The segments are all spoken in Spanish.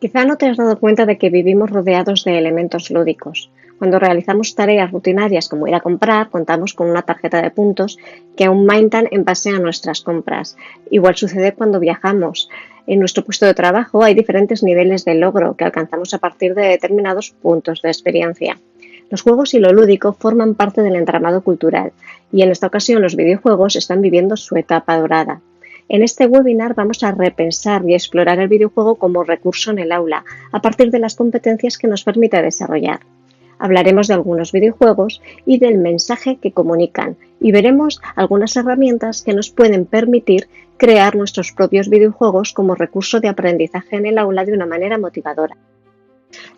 Quizá no te has dado cuenta de que vivimos rodeados de elementos lúdicos. Cuando realizamos tareas rutinarias como ir a comprar, contamos con una tarjeta de puntos que aumentan en base a nuestras compras. Igual sucede cuando viajamos. En nuestro puesto de trabajo hay diferentes niveles de logro que alcanzamos a partir de determinados puntos de experiencia. Los juegos y lo lúdico forman parte del entramado cultural y en esta ocasión los videojuegos están viviendo su etapa dorada. En este webinar vamos a repensar y explorar el videojuego como recurso en el aula, a partir de las competencias que nos permite desarrollar. Hablaremos de algunos videojuegos y del mensaje que comunican y veremos algunas herramientas que nos pueden permitir crear nuestros propios videojuegos como recurso de aprendizaje en el aula de una manera motivadora.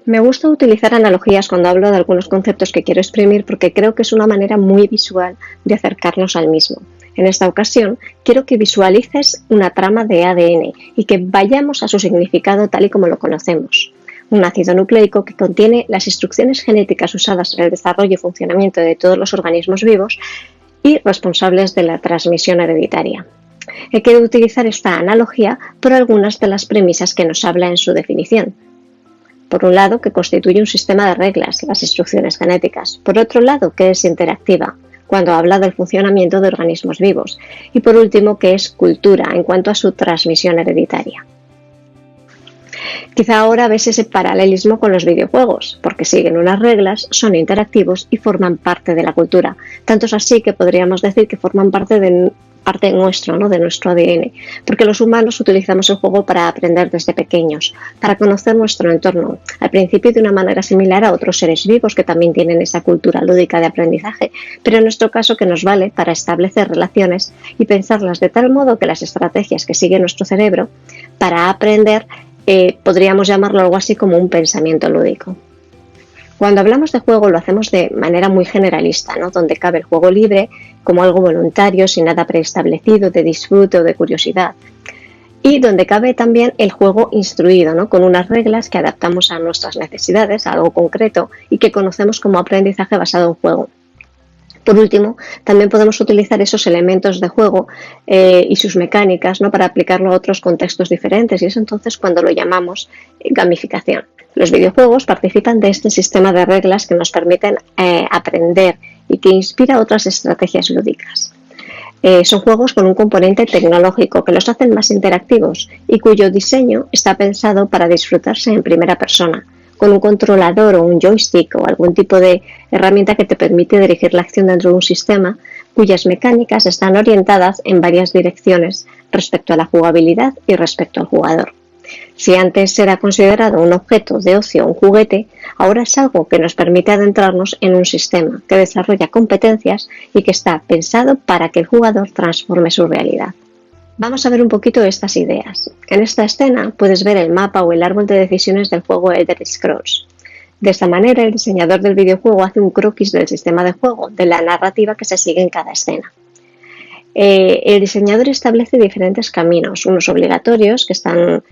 Me gusta utilizar analogías cuando hablo de algunos conceptos que quiero exprimir porque creo que es una manera muy visual de acercarnos al mismo. En esta ocasión, quiero que visualices una trama de ADN y que vayamos a su significado tal y como lo conocemos. Un ácido nucleico que contiene las instrucciones genéticas usadas en el desarrollo y funcionamiento de todos los organismos vivos y responsables de la transmisión hereditaria. He querido utilizar esta analogía por algunas de las premisas que nos habla en su definición. Por un lado, que constituye un sistema de reglas, las instrucciones genéticas. Por otro lado, que es interactiva, cuando habla del funcionamiento de organismos vivos. Y por último, que es cultura, en cuanto a su transmisión hereditaria. Quizá ahora ves ese paralelismo con los videojuegos, porque siguen unas reglas, son interactivos y forman parte de la cultura. Tanto es así que podríamos decir que forman parte nuestro, ¿no? De nuestro ADN, porque los humanos utilizamos el juego para aprender desde pequeños, para conocer nuestro entorno, al principio de una manera similar a otros seres vivos que también tienen esa cultura lúdica de aprendizaje, pero en nuestro caso que nos vale para establecer relaciones y pensarlas de tal modo que las estrategias que sigue nuestro cerebro para aprender podríamos llamarlo algo así como un pensamiento lúdico. Cuando hablamos de juego lo hacemos de manera muy generalista, ¿no? Donde cabe el juego libre como algo voluntario, sin nada preestablecido, de disfrute o de curiosidad. Y donde cabe también el juego instruido, ¿no? Con unas reglas que adaptamos a nuestras necesidades, a algo concreto, y que conocemos como aprendizaje basado en juego. Por último, también podemos utilizar esos elementos de juego y sus mecánicas, ¿no? Para aplicarlo a otros contextos diferentes, y es entonces cuando lo llamamos gamificación. Los videojuegos participan de este sistema de reglas que nos permiten aprender y que inspira otras estrategias lúdicas. Son juegos con un componente tecnológico que los hacen más interactivos y cuyo diseño está pensado para disfrutarse en primera persona, con un controlador o un joystick o algún tipo de herramienta que te permite dirigir la acción dentro de un sistema cuyas mecánicas están orientadas en varias direcciones respecto a la jugabilidad y respecto al jugador. Si antes era considerado un objeto de ocio o un juguete, ahora es algo que nos permite adentrarnos en un sistema que desarrolla competencias y que está pensado para que el jugador transforme su realidad. Vamos a ver un poquito estas ideas. En esta escena puedes ver el mapa o el árbol de decisiones del juego Elder Scrolls. De esta manera, el diseñador del videojuego hace un croquis del sistema de juego, de la narrativa que se sigue en cada escena. El diseñador establece diferentes caminos, unos obligatorios que están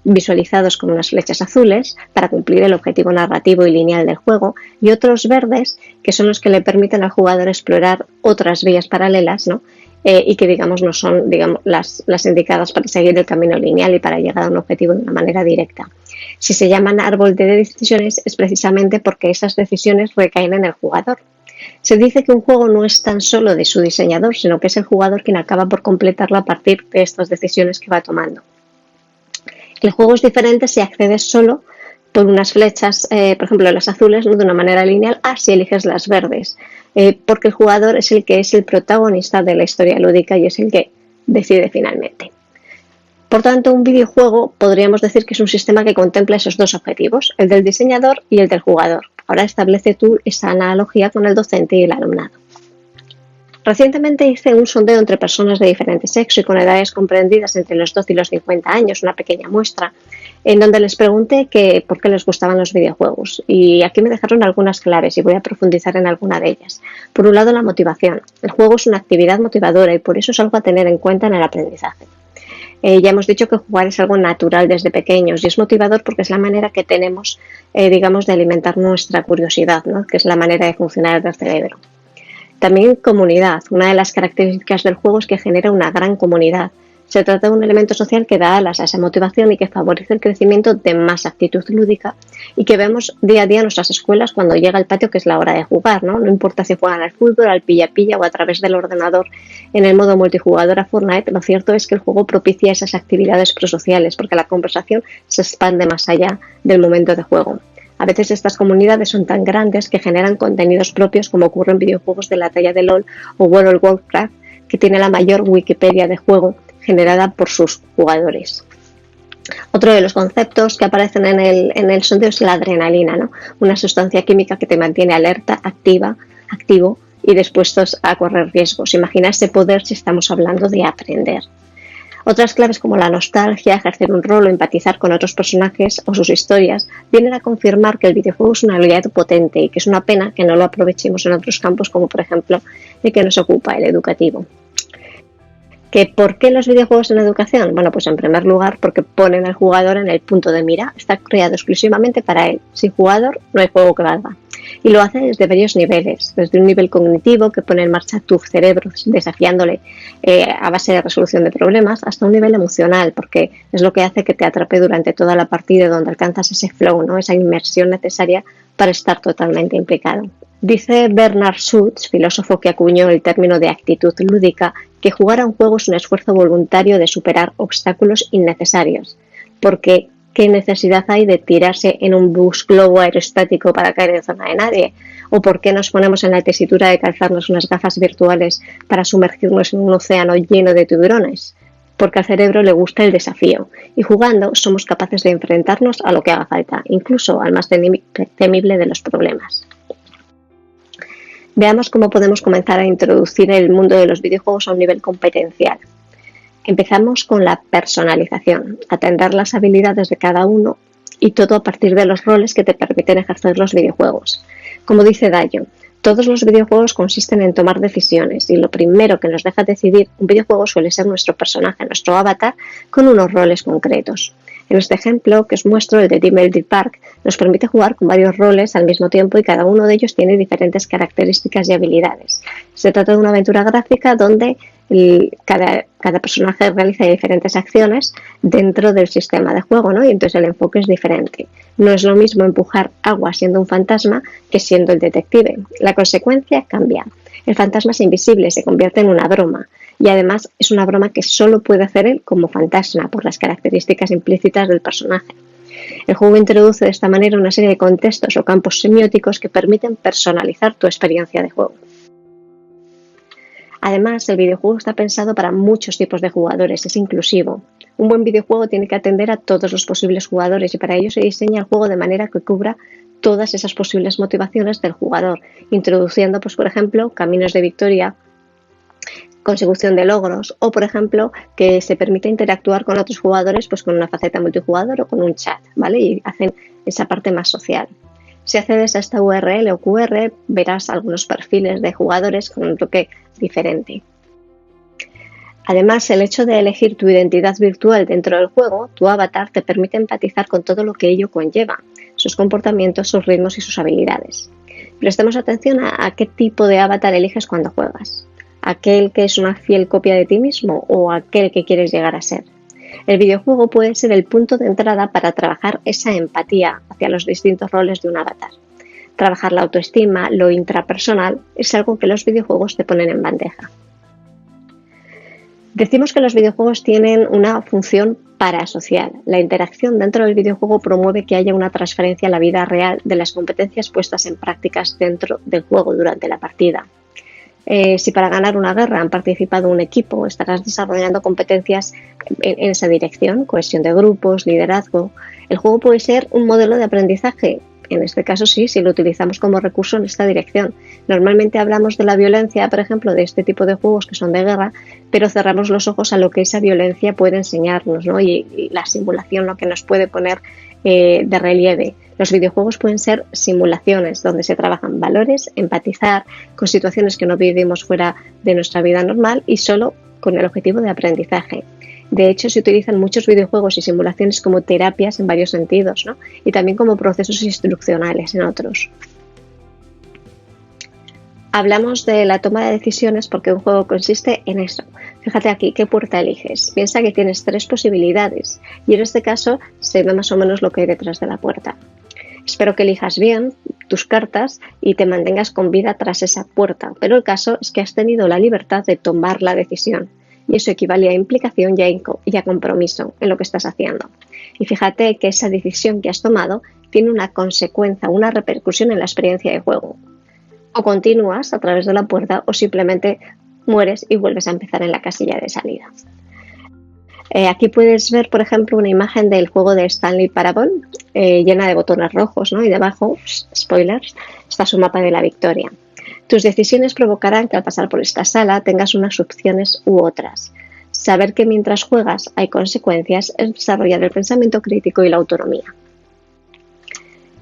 visualizados con unas flechas azules para cumplir el objetivo narrativo y lineal del juego, y otros verdes que son los que le permiten al jugador explorar otras vías paralelas, ¿no? Y que no son las indicadas para seguir el camino lineal y para llegar a un objetivo de una manera directa. Si se llaman árbol de decisiones es precisamente porque esas decisiones recaen en el jugador. Se dice que un juego no es tan solo de su diseñador, sino que es el jugador quien acaba por completarlo a partir de estas decisiones que va tomando. El juego es diferente si accedes solo por unas flechas, por ejemplo las azules, ¿no? De una manera lineal, si eliges las verdes, porque el jugador es el que es el protagonista de la historia lúdica y es el que decide finalmente. Por tanto, un videojuego podríamos decir que es un sistema que contempla esos dos objetivos, el del diseñador y el del jugador. Ahora establece tú esa analogía con el docente y el alumnado. Recientemente hice un sondeo entre personas de diferente sexo y con edades comprendidas entre los 12 y los 50 años, una pequeña muestra, en donde les pregunté por qué les gustaban los videojuegos. Y aquí me dejaron algunas claves y voy a profundizar en alguna de ellas. Por un lado, la motivación. El juego es una actividad motivadora y por eso es algo a tener en cuenta en el aprendizaje. Ya hemos dicho que jugar es algo natural desde pequeños y es motivador porque es la manera que tenemos, de alimentar nuestra curiosidad, ¿no? Que es la manera de funcionar del cerebro. También comunidad. Una de las características del juego es que genera una gran comunidad. Se trata de un elemento social que da alas a esa motivación y que favorece el crecimiento de más actitud lúdica y que vemos día a día en nuestras escuelas cuando llega el patio, que es la hora de jugar, ¿no? No importa si juegan al fútbol, al pilla-pilla o a través del ordenador en el modo multijugador a Fortnite, lo cierto es que el juego propicia esas actividades prosociales porque la conversación se expande más allá del momento de juego. A veces estas comunidades son tan grandes que generan contenidos propios, como ocurre en videojuegos de la talla de LoL o World of Warcraft, que tiene la mayor Wikipedia de juego generada por sus jugadores. Otro de los conceptos que aparecen en el sondeo es la adrenalina, ¿no? Una sustancia química que te mantiene alerta, activo y dispuestos a correr riesgos. Imagina ese poder si estamos hablando de aprender. Otras claves como la nostalgia, ejercer un rol o empatizar con otros personajes o sus historias vienen a confirmar que el videojuego es un aliado potente y que es una pena que no lo aprovechemos en otros campos como por ejemplo el que nos ocupa, el educativo. ¿Por qué los videojuegos en educación? Bueno, pues en primer lugar porque ponen al jugador en el punto de mira, está creado exclusivamente para él. Sin jugador no hay juego que valga. Y lo hace desde varios niveles, desde un nivel cognitivo que pone en marcha tu cerebro desafiándole a base de resolución de problemas, hasta un nivel emocional, porque es lo que hace que te atrape durante toda la partida, donde alcanzas ese flow, ¿no? Esa inmersión necesaria para estar totalmente implicado. Dice Bernard Schutz, filósofo que acuñó el término de actitud lúdica, que jugar a un juego es un esfuerzo voluntario de superar obstáculos innecesarios, porque ¿qué necesidad hay de tirarse en un bus globo aerostático para caer en zona de nadie? ¿O por qué nos ponemos en la tesitura de calzarnos unas gafas virtuales para sumergirnos en un océano lleno de tiburones? Porque al cerebro le gusta el desafío y jugando somos capaces de enfrentarnos a lo que haga falta, incluso al más temible de los problemas. Veamos cómo podemos comenzar a introducir el mundo de los videojuegos a un nivel competencial. Empezamos con la personalización, atender las habilidades de cada uno y todo a partir de los roles que te permiten ejercer los videojuegos. Como dice Dayo, todos los videojuegos consisten en tomar decisiones y lo primero que nos deja decidir un videojuego suele ser nuestro personaje, nuestro avatar, con unos roles concretos. En este ejemplo que os muestro, el de DMLD Park, nos permite jugar con varios roles al mismo tiempo y cada uno de ellos tiene diferentes características y habilidades. Se trata de una aventura gráfica donde cada personaje realiza diferentes acciones dentro del sistema de juego, ¿no? Y entonces el enfoque es diferente. No es lo mismo empujar agua siendo un fantasma que siendo el detective. La consecuencia cambia. El fantasma es invisible, se convierte en una broma. Y además es una broma que solo puede hacer él como fantasma por las características implícitas del personaje. El juego introduce de esta manera una serie de contextos o campos semióticos que permiten personalizar tu experiencia de juego. Además, el videojuego está pensado para muchos tipos de jugadores, es inclusivo. Un buen videojuego tiene que atender a todos los posibles jugadores y para ello se diseña el juego de manera que cubra todas esas posibles motivaciones del jugador, introduciendo, pues, por ejemplo, caminos de victoria, consecución de logros o, por ejemplo, que se permite interactuar con otros jugadores pues con una faceta multijugador o con un chat, ¿vale? Y hacen esa parte más social. Si accedes a esta URL o QR, verás algunos perfiles de jugadores con un toque diferente. Además, el hecho de elegir tu identidad virtual dentro del juego, tu avatar, te permite empatizar con todo lo que ello conlleva, sus comportamientos, sus ritmos y sus habilidades. Prestemos atención a qué tipo de avatar eliges cuando juegas. ¿Aquel que es una fiel copia de ti mismo o aquel que quieres llegar a ser? El videojuego puede ser el punto de entrada para trabajar esa empatía hacia los distintos roles de un avatar. Trabajar la autoestima, lo intrapersonal, es algo que los videojuegos te ponen en bandeja. Decimos que los videojuegos tienen una función parasocial. La interacción dentro del videojuego promueve que haya una transferencia a la vida real de las competencias puestas en prácticas dentro del juego durante la partida. Si para ganar una guerra han participado un equipo, estarás desarrollando competencias en esa dirección, cohesión de grupos, liderazgo. El juego puede ser un modelo de aprendizaje. En este caso sí, si lo utilizamos como recurso en esta dirección. Normalmente hablamos de la violencia, por ejemplo, de este tipo de juegos que son de guerra, pero cerramos los ojos a lo que esa violencia puede enseñarnos, ¿no? Y la simulación lo que nos puede poner de relieve. Los videojuegos pueden ser simulaciones donde se trabajan valores, empatizar con situaciones que no vivimos fuera de nuestra vida normal y solo con el objetivo de aprendizaje. De hecho, se utilizan muchos videojuegos y simulaciones como terapias en varios sentidos, ¿no? Y también como procesos instruccionales en otros. Hablamos de la toma de decisiones porque un juego consiste en eso. Fíjate aquí, ¿qué puerta eliges? Piensa que tienes 3 posibilidades y en este caso se ve más o menos lo que hay detrás de la puerta. Espero que elijas bien tus cartas y te mantengas con vida tras esa puerta, pero el caso es que has tenido la libertad de tomar la decisión y eso equivale a implicación y a compromiso en lo que estás haciendo. Y fíjate que esa decisión que has tomado tiene una consecuencia, una repercusión en la experiencia de juego. O continúas a través de la puerta o simplemente mueres y vuelves a empezar en la casilla de salida. Aquí puedes ver, por ejemplo, una imagen del juego de Stanley Parable llena de botones rojos, ¿no? Y debajo, spoilers, está su mapa de la victoria. Tus decisiones provocarán que al pasar por esta sala tengas unas opciones u otras. Saber que mientras juegas hay consecuencias es desarrollar el pensamiento crítico y la autonomía.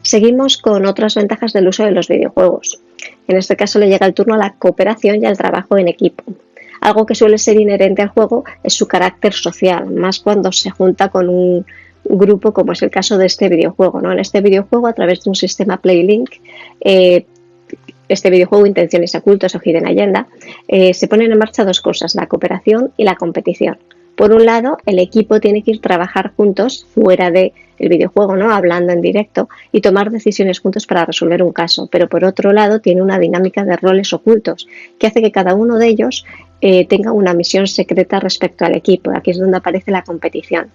Seguimos con otras ventajas del uso de los videojuegos. En este caso le llega el turno a la cooperación y al trabajo en equipo. Algo que suele ser inherente al juego es su carácter social, más cuando se junta con un grupo como es el caso de este videojuego, ¿no? En este videojuego, a través de un sistema PlayLink, este videojuego Intenciones Ocultas o Hidden Agenda, se ponen en marcha 2 cosas, la cooperación y la competición. Por un lado, el equipo tiene que ir a trabajar juntos fuera del videojuego, ¿no? Hablando en directo y tomar decisiones juntos para resolver un caso. Pero por otro lado, tiene una dinámica de roles ocultos que hace que cada uno de ellos tenga una misión secreta respecto al equipo. Aquí es donde aparece la competición.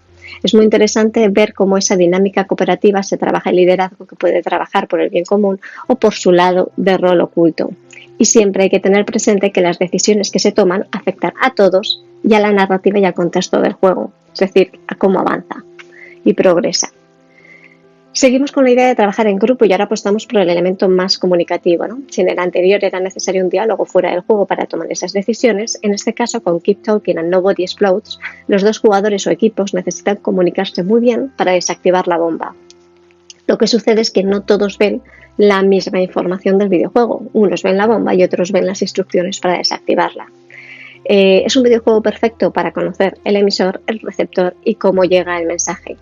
Es muy interesante ver cómo esa dinámica cooperativa se trabaja el liderazgo que puede trabajar por el bien común o por su lado de rol oculto. Y siempre hay que tener presente que las decisiones que se toman afectan a todos y a la narrativa y al contexto del juego, es decir, a cómo avanza y progresa. Seguimos con la idea de trabajar en grupo y ahora apostamos por el elemento más comunicativo, ¿no? Si en el anterior era necesario un diálogo fuera del juego para tomar esas decisiones, en este caso con Keep Talking and Nobody Explodes, los 2 jugadores o equipos necesitan comunicarse muy bien para desactivar la bomba. Lo que sucede es que no todos ven la misma información del videojuego. Unos ven la bomba y otros ven las instrucciones para desactivarla. Es un videojuego perfecto para conocer el emisor, el receptor y cómo llega el mensaje.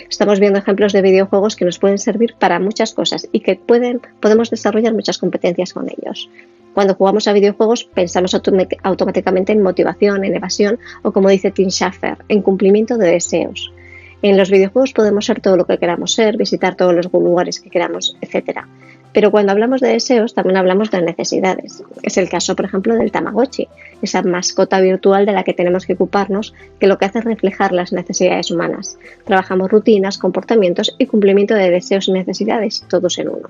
Estamos viendo ejemplos de videojuegos que nos pueden servir para muchas cosas y que podemos desarrollar muchas competencias con ellos. Cuando jugamos a videojuegos pensamos automáticamente en motivación, en evasión o, como dice Tim Schafer, en cumplimiento de deseos. En los videojuegos podemos ser todo lo que queramos ser, visitar todos los lugares que queramos, etc. Pero cuando hablamos de deseos también hablamos de necesidades. Es el caso, por ejemplo, del Tamagotchi, esa mascota virtual de la que tenemos que ocuparnos, que lo que hace es reflejar las necesidades humanas. Trabajamos rutinas, comportamientos y cumplimiento de deseos y necesidades, todos en uno.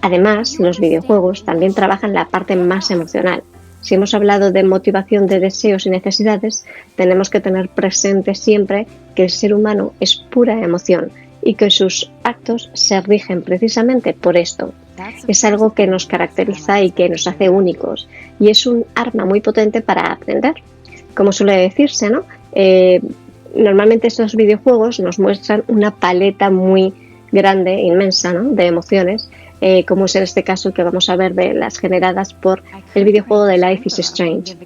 Además, los videojuegos también trabajan la parte más emocional. Si hemos hablado de motivación de deseos y necesidades, tenemos que tener presente siempre que el ser humano es pura emoción y que sus actos se rigen precisamente por esto. Es algo que nos caracteriza y que nos hace únicos y es un arma muy potente para aprender. Como suele decirse, ¿no? Normalmente estos videojuegos nos muestran una paleta muy grande, inmensa, ¿no? De emociones, como es en este caso el que vamos a ver de las generadas por el videojuego de Life is Strange.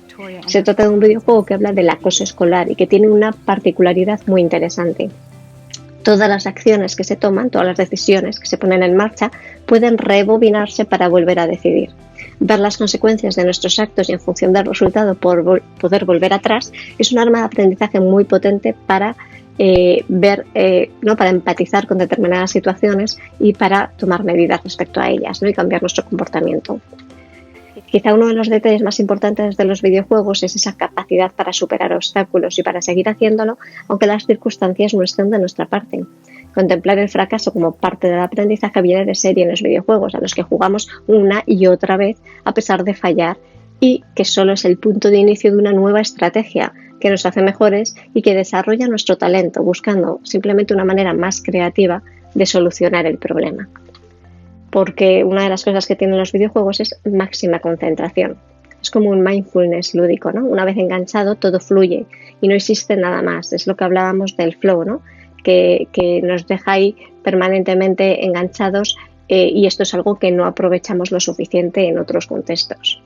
Se trata de un videojuego que habla del acoso escolar y que tiene una particularidad muy interesante. Todas las acciones que se toman, todas las decisiones que se ponen en marcha, pueden rebobinarse para volver a decidir. Ver las consecuencias de nuestros actos y en función del resultado poder volver atrás es un arma de aprendizaje muy potente para para empatizar con determinadas situaciones y para tomar medidas respecto a ellas, ¿no? Y cambiar nuestro comportamiento. Quizá uno de los detalles más importantes de los videojuegos es esa capacidad para superar obstáculos y para seguir haciéndolo, aunque las circunstancias no estén de nuestra parte. Contemplar el fracaso como parte del aprendizaje viene de serie en los videojuegos, a los que jugamos una y otra vez a pesar de fallar, y que solo es el punto de inicio de una nueva estrategia que nos hace mejores y que desarrolla nuestro talento, buscando simplemente una manera más creativa de solucionar el problema. Porque una de las cosas que tienen los videojuegos es máxima concentración. Es como un mindfulness lúdico, ¿no? Una vez enganchado todo fluye y no existe nada más. Es lo que hablábamos del flow, ¿no? Que nos deja ahí permanentemente enganchados y esto es algo que no aprovechamos lo suficiente en otros contextos.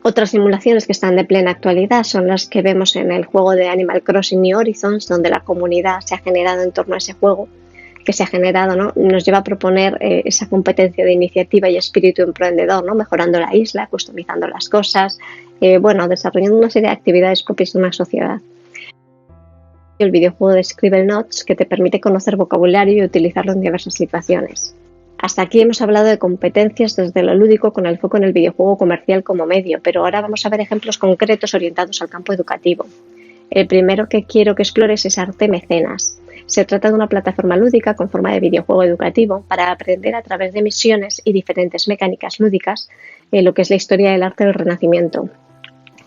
Otras simulaciones que están de plena actualidad son las que vemos en el juego de Animal Crossing New Horizons, donde la comunidad se ha generado en torno a ese juego, que se ha generado, ¿no? Nos lleva a proponer esa competencia de iniciativa y espíritu emprendedor, ¿no? Mejorando la isla, customizando las cosas, desarrollando una serie de actividades propias de una sociedad. El videojuego de Scribble Notes, que te permite conocer vocabulario y utilizarlo en diversas situaciones. Hasta aquí hemos hablado de competencias desde lo lúdico con el foco en el videojuego comercial como medio, pero ahora vamos a ver ejemplos concretos orientados al campo educativo. El primero que quiero que explores es Arte Mecenas. Se trata de una plataforma lúdica con forma de videojuego educativo para aprender a través de misiones y diferentes mecánicas lúdicas lo que es la historia del arte del Renacimiento.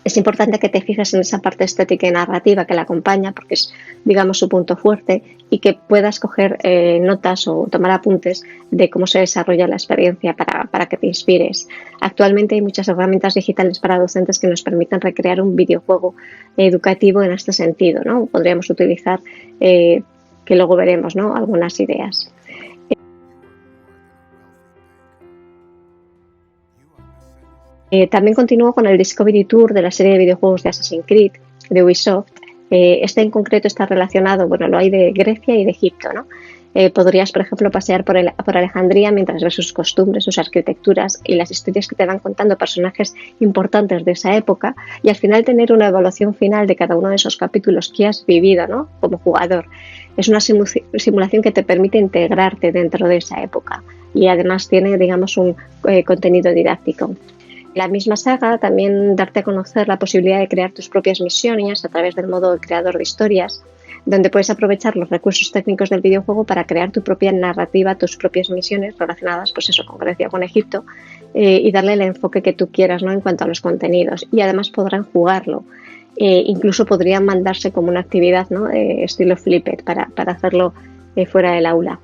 Es importante que te fijes en esa parte estética y narrativa que la acompaña porque es, digamos, su punto fuerte y que puedas coger notas o tomar apuntes de cómo se desarrolla la experiencia para que te inspires. Actualmente hay muchas herramientas digitales para docentes que nos permiten recrear un videojuego educativo en este sentido, ¿no? Podríamos utilizar, que luego veremos, ¿no? Algunas ideas. También continúo con el Discovery Tour de la serie de videojuegos de Assassin's Creed de Ubisoft. Este en concreto está relacionado, bueno, lo hay de Grecia y de Egipto, ¿no? Podrías, por ejemplo, pasear por Alejandría mientras ves sus costumbres, sus arquitecturas y las historias que te van contando personajes importantes de esa época y al final tener una evaluación final de cada uno de esos capítulos que has vivido, ¿no? Como jugador. Es una simulación que te permite integrarte dentro de esa época y además tiene, digamos, un contenido didáctico. La misma saga también darte a conocer la posibilidad de crear tus propias misiones a través del modo creador de historias, donde puedes aprovechar los recursos técnicos del videojuego para crear tu propia narrativa, tus propias misiones relacionadas, pues eso, con Grecia o con Egipto, y darle el enfoque que tú quieras, ¿no? En cuanto a los contenidos. Y además podrán jugarlo. Incluso podrían mandarse como una actividad, ¿no? Estilo Flipper para hacerlo fuera del aula.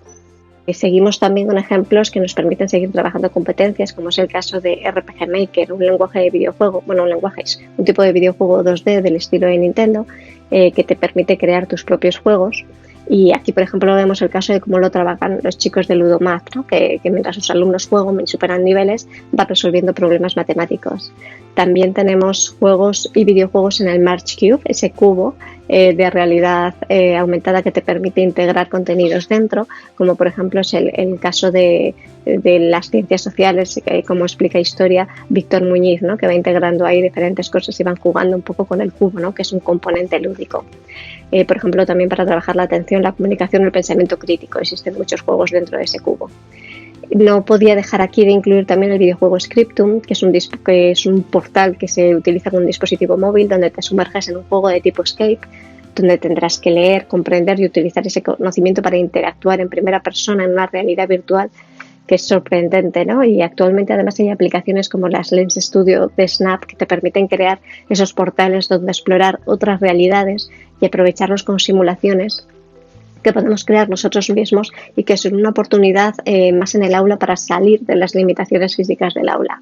Seguimos también con ejemplos que nos permiten seguir trabajando competencias, como es el caso de RPG Maker, un lenguaje de videojuego, bueno, un lenguaje es un tipo de videojuego 2D del estilo de Nintendo, que te permite crear tus propios juegos. Y aquí, por ejemplo, vemos el caso de cómo lo trabajan los chicos de Ludomath, ¿no? que mientras sus alumnos juegan y superan niveles, van resolviendo problemas matemáticos. También tenemos juegos y videojuegos en el March Cube, ese cubo de realidad aumentada que te permite integrar contenidos dentro, como por ejemplo es el caso de las ciencias sociales, como explica Historia Víctor Muñiz, ¿no? Que va integrando ahí diferentes cosas y van jugando un poco con el cubo, ¿no? Que es un componente lúdico. Por ejemplo, también para trabajar la atención, la comunicación y el pensamiento crítico. Existen muchos juegos dentro de ese cubo. No podía dejar aquí de incluir también el videojuego Scriptum, que es un portal que se utiliza con un dispositivo móvil donde te sumerges en un juego de tipo Escape, donde tendrás que leer, comprender y utilizar ese conocimiento para interactuar en primera persona en una realidad virtual que es sorprendente, ¿no? Y actualmente además hay aplicaciones como las Lens Studio de Snap que te permiten crear esos portales donde explorar otras realidades y aprovecharlos con simulaciones que podemos crear nosotros mismos y que son una oportunidad más en el aula para salir de las limitaciones físicas del aula.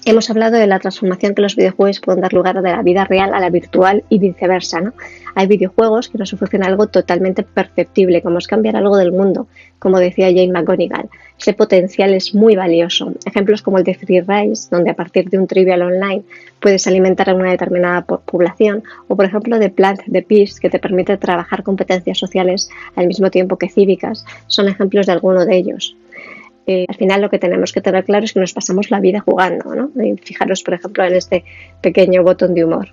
Hemos hablado de la transformación que los videojuegos pueden dar lugar de la vida real a la virtual y viceversa, ¿no? Hay videojuegos que nos ofrecen algo totalmente perceptible, como es cambiar algo del mundo, como decía Jane McGonigal. Ese potencial es muy valioso. Ejemplos como el de Free Rise, donde a partir de un trivial online puedes alimentar a una determinada población, o por ejemplo de Plant the Peace, que te permite trabajar competencias sociales al mismo tiempo que cívicas, son ejemplos de alguno de ellos. Al final lo que tenemos que tener claro es que nos pasamos la vida jugando, ¿no? Y fijaros, por ejemplo, en este pequeño botón de humor.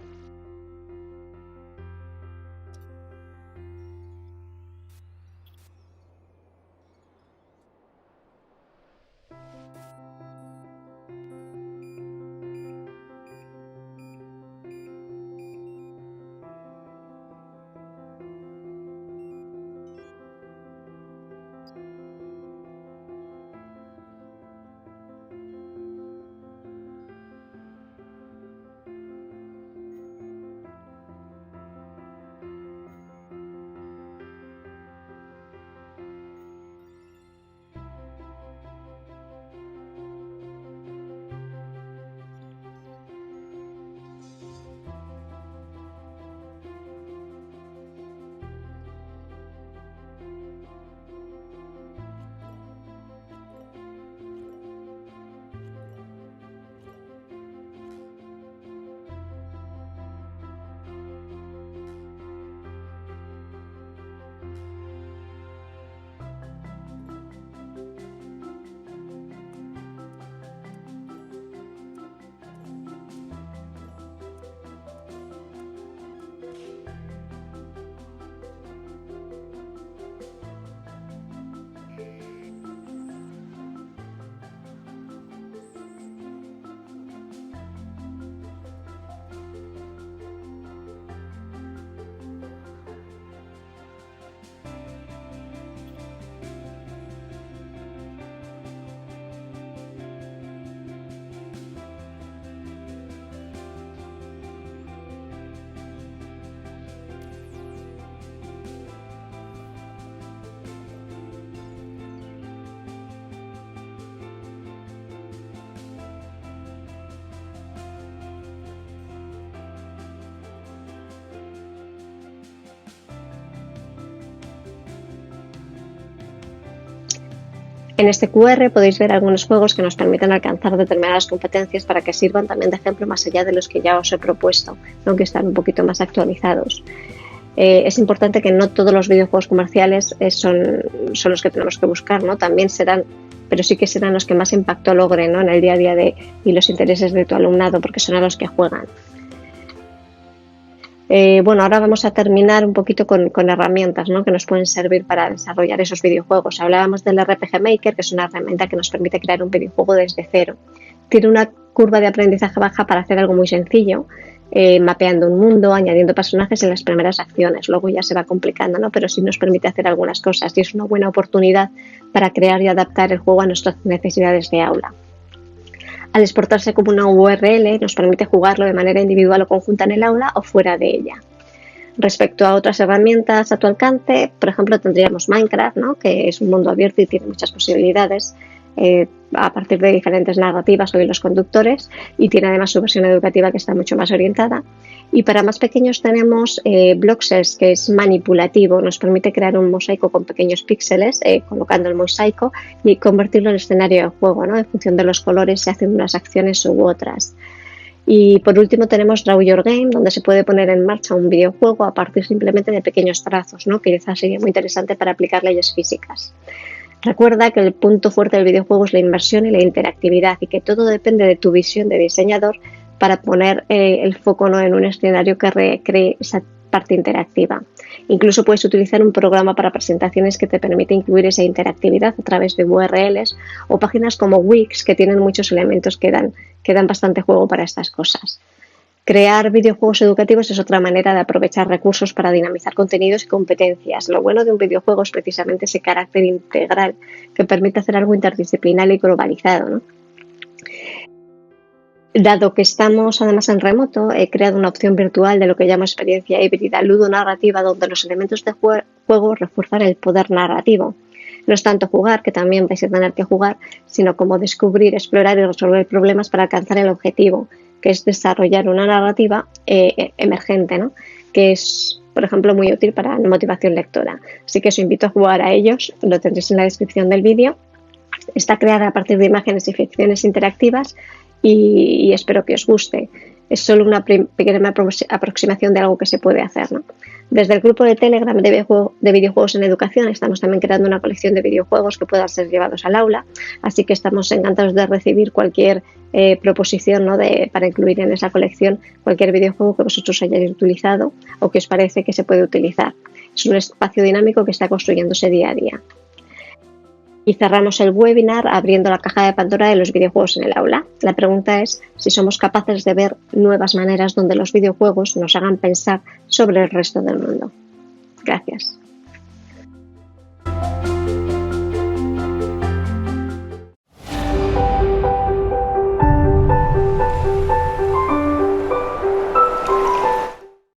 En este QR podéis ver algunos juegos que nos permiten alcanzar determinadas competencias para que sirvan también de ejemplo más allá de los que ya os he propuesto, aunque están un poquito más actualizados. Es importante que no todos los videojuegos comerciales son los que tenemos que buscar, ¿no? También serán, pero sí que serán los que más impacto logren, ¿no? En el día a día y los intereses de tu alumnado, porque son a los que juegan. Bueno, ahora vamos a terminar un poquito con herramientas, ¿no? Que nos pueden servir para desarrollar esos videojuegos. Hablábamos del RPG Maker, que es una herramienta que nos permite crear un videojuego desde cero. Tiene una curva de aprendizaje baja para hacer algo muy sencillo, mapeando un mundo, añadiendo personajes en las primeras acciones. Luego ya se va complicando, ¿no? Pero sí nos permite hacer algunas cosas y es una buena oportunidad para crear y adaptar el juego a nuestras necesidades de aula. Al exportarse como una URL nos permite jugarlo de manera individual o conjunta en el aula o fuera de ella. Respecto a otras herramientas a tu alcance, por ejemplo, tendríamos Minecraft, ¿no? Que es un mundo abierto y tiene muchas posibilidades a partir de diferentes narrativas o hilos conductores, y tiene además su versión educativa que está mucho más orientada. Y para más pequeños tenemos Bloxers, que es manipulativo, nos permite crear un mosaico con pequeños píxeles, colocando el mosaico y convertirlo en escenario de juego, ¿no? En función de los colores se hacen unas acciones u otras. Y por último tenemos Draw Your Game, donde se puede poner en marcha un videojuego a partir simplemente de pequeños trazos, ¿no? Que quizás sería muy interesante para aplicar leyes físicas. Recuerda que el punto fuerte del videojuego es la inmersión y la interactividad, y que todo depende de tu visión de diseñador para poner el foco, ¿no? En un escenario que recree esa parte interactiva. Incluso puedes utilizar un programa para presentaciones que te permite incluir esa interactividad a través de URLs o páginas como Wix, que tienen muchos elementos que dan bastante juego para estas cosas. Crear videojuegos educativos es otra manera de aprovechar recursos para dinamizar contenidos y competencias. Lo bueno de un videojuego es precisamente ese carácter integral que permite hacer algo interdisciplinar y globalizado, ¿no? Dado que estamos además en remoto, he creado una opción virtual de lo que llamo experiencia híbrida ludonarrativa, donde los elementos de juego refuerzan el poder narrativo. No es tanto jugar, que también vais a tener que jugar, sino como descubrir, explorar y resolver problemas para alcanzar el objetivo, que es desarrollar una narrativa emergente, ¿no? Que es, por ejemplo, muy útil para la motivación lectora. Así que os invito a jugar a ellos, lo tendréis en la descripción del vídeo. Está creada a partir de imágenes y ficciones interactivas y espero que os guste. Es solo una pequeña aproximación de algo que se puede hacer, ¿no? Desde el grupo de Telegram de videojuegos en educación estamos también creando una colección de videojuegos que puedan ser llevados al aula, así que estamos encantados de recibir cualquier proposición, ¿no? Para incluir en esa colección cualquier videojuego que vosotros hayáis utilizado o que os parece que se puede utilizar. Es un espacio dinámico que está construyéndose día a día. Y cerramos el webinar abriendo la caja de Pandora de los videojuegos en el aula. La pregunta es si somos capaces de ver nuevas maneras donde los videojuegos nos hagan pensar sobre el resto del mundo. Gracias.